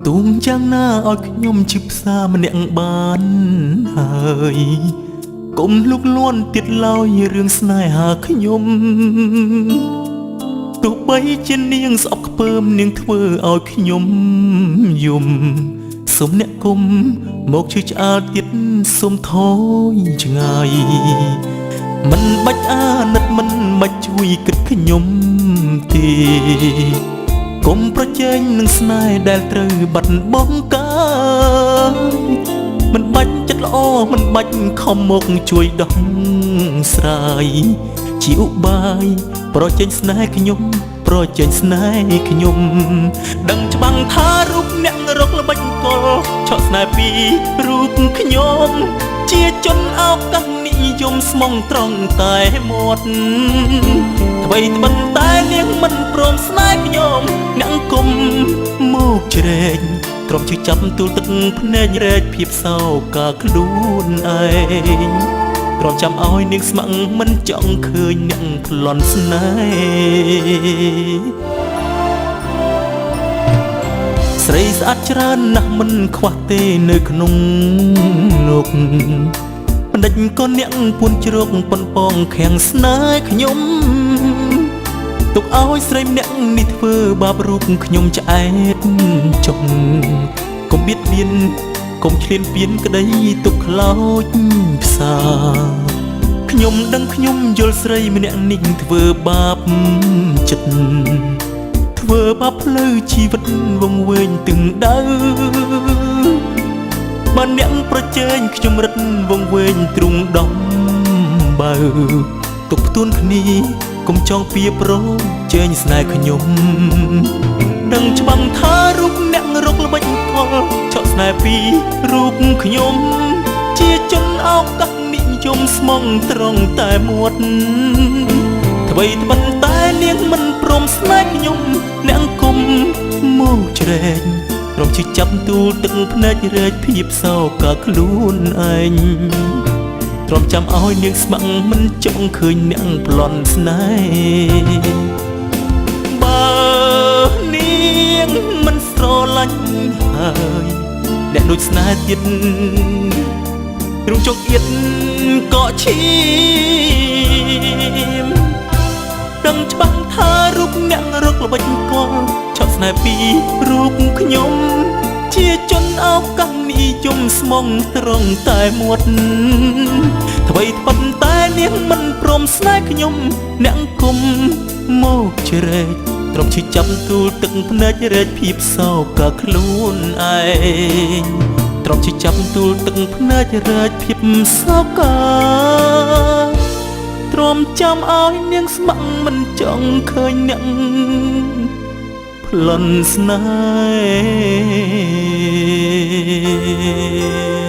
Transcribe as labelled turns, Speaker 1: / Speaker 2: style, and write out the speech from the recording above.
Speaker 1: ទូងយ៉ាងណាឲ្យខ្ញុំជិបសាម្នាក់បានហើយកុំលុកលន់ទៀតឡើយរឿងស្នេហាខ្ញុំទោះបីជានាងស្អប់ខ្ពើមនាងធ្វើឲ្យខ្ញុំយំសូមអ្នកគុំមកជួយឆ្អាលទៀតសូមថយឆ្ងាយមិនបាច់អាណិតមិនបាច់ជួយគិតខ្ញុំទេកុំប្រជែងនឹងស្នេហ៍ដែលត្រូវបាត់បង់កាយមិនបាច់ចិត្តល្អមិនបាច់ខំមកជួយដោះស្រាយជាឧបាយប្រជែងស្នេហ៍ខ្ញុំប្រជែងស្នេហ៍ខ្ញុំដឹងច្បាំងថារូបអ្នករកល្បិចកលឆក់ស្នេហ៍ពីរូបខ្ញុំជាជនឱកាសនិយមស្មងត្រង់តែមាត់អ្វីត្បិតតែនាងមិនព្រមស្នេហ៍ខ្ញុំអ្នកគុំមកជ្រែកទ្រាំជឿចាប់ទូលទឹកភ្នែករែកភាពសោកាខ្លួនឯងទ្រាំចាំឲ្យនាងស្ម័គ្រមិនចង់ឃើញអ្នកប្លន់ស្នេហ៍ស្រីស្អាតច្រើនណាស់មិនខ្វះទេនៅក្នុងលោកបណ្ឌិតក៏អ្នកពួនជ្រកប៉ុនប៉ងខាំងស្នេហ៍ខ្ញុំទុកឲ្យស្រីម្នាក់នេះធ្វើបាបរូបខ្ញុំឆ្អែតចុងកុំបៀតបៀនកុំឈ្លានពានក្តីទុកខ្លោចផ្សាខ្ញុំដឹងខ្ញុំយល់ស្រីម្នាក់នេះធ្វើបាបចិត្តធ្វើបាបផ្លូវជីវិតវង្វេងទឹងដៅបានអ្នកប្រជែងខ្ញុំរត់វង្វេងទ្រុងដំបើទុកផ្ទួនគ្នាកុំចង់ពៀប្រជែងស្នេហ៍ខ្ញុំដឹងច្បាំងថារូបអ្នករកល្បិចកលឆក់ស្នេហ៍ពីរូបខ្ញុំជាជនឱកាសនិយមស្មងត្រង់តែមាត់អ្វីត្បិតតែនាងមិនព្រមស្នេហ៍ខ្ញុំអ្នកគុំមកជ្រែកទ្រាំជិះចាប់ទូលទឹកភ្នែករែកភាពសោកាខ្លួនឯងទ្រាំចាំឲ្យនាងស្ម័គ្រមិនចង់ឃើញអ្នកប្លន់ស្នេហ៍បើនាងមិនស្រឡាញ់ហើយអ្នកដូចស្នេហ៍ទៀតទ្រង់ចង់អៀតក៏ឈាមដឹងច្បាស់ថារូបអ្នករកល្បិចកលឆក់ស្នេហ៍ពីរូបខ្ញុំជាជនឱកាសនិយមស្មងត្រង់តែមាត់អ្វីត្បិតតែនាងមិនព្រមស្នេហ៍ខ្ញុំអ្នកគុំមកជ្រែកទ្រាំជិះចាប់ទូលទឹកភ្នែករែកភាពសោកាខ្លួនឯងទ្រាំជិះចាប់ទូលទឹកភ្នែករែកភាពសោកាទ្រាំចាំឲ្យនាងស្ម័គ្រមិនចង់ឃើញអ្នកប្លន់ស្នេហ៍